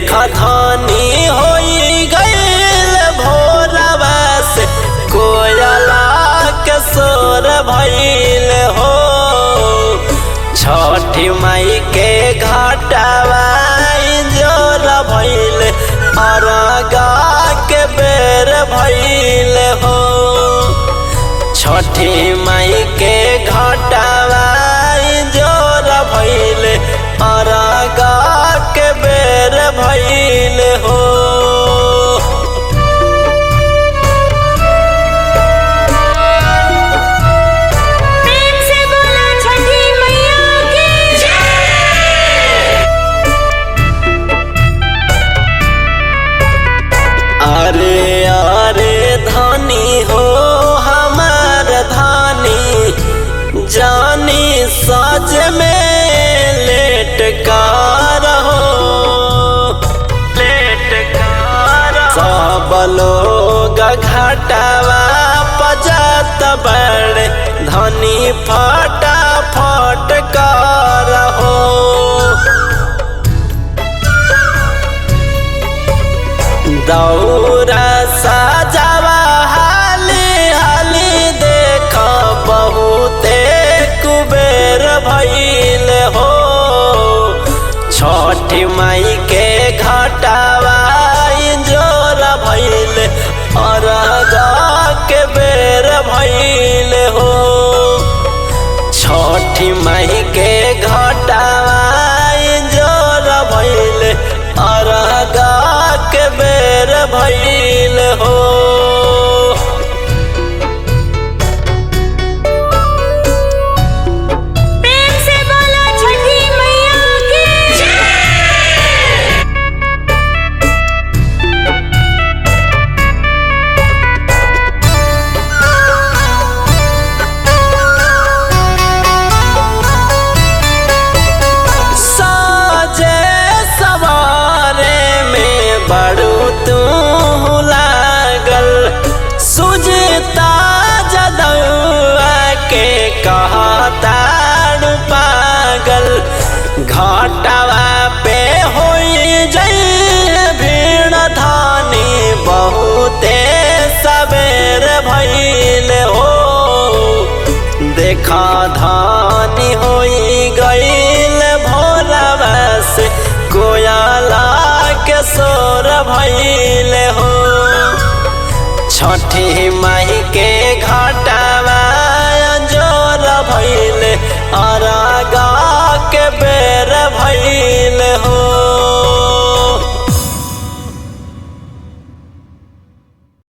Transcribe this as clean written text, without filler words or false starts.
देखा धानी होई गईल भोरवा से कोयला के सोर भइल हो। छठी माई के घाटवा जोर भइल अरगा के बेर भइल हो। छठी माई के घाटवा जोर भइल अरगा के बेर भइल हो। प्रेम से बोलो छठी मैया की जय। अरे अरे धानी हो हमार धानी, जानी साज में लेट कार हो। सब लोग घाटवा पजत बड़े धनी फटाफट कार हो। दौरा साजावा हाली हाली देख बहुते कुबेर भइल हो। छठी माई के घाटवा जोर भइल अरगा के बेर भइल हो। छठी माई के घाटवा जोर भइल अरगा के बेर भइल हो। प्रेम से बोलो छठी मैया की जय। साजे सवारे में बड़ू तू लागल, सुजता जदुआ के कहता पागल। घाटवा पे होई जई भीड़ धानी बहुते सबेर भइल हो। देखा धानी होई गईल भोरवा से कोयला के सोर भइल हो। छठी माई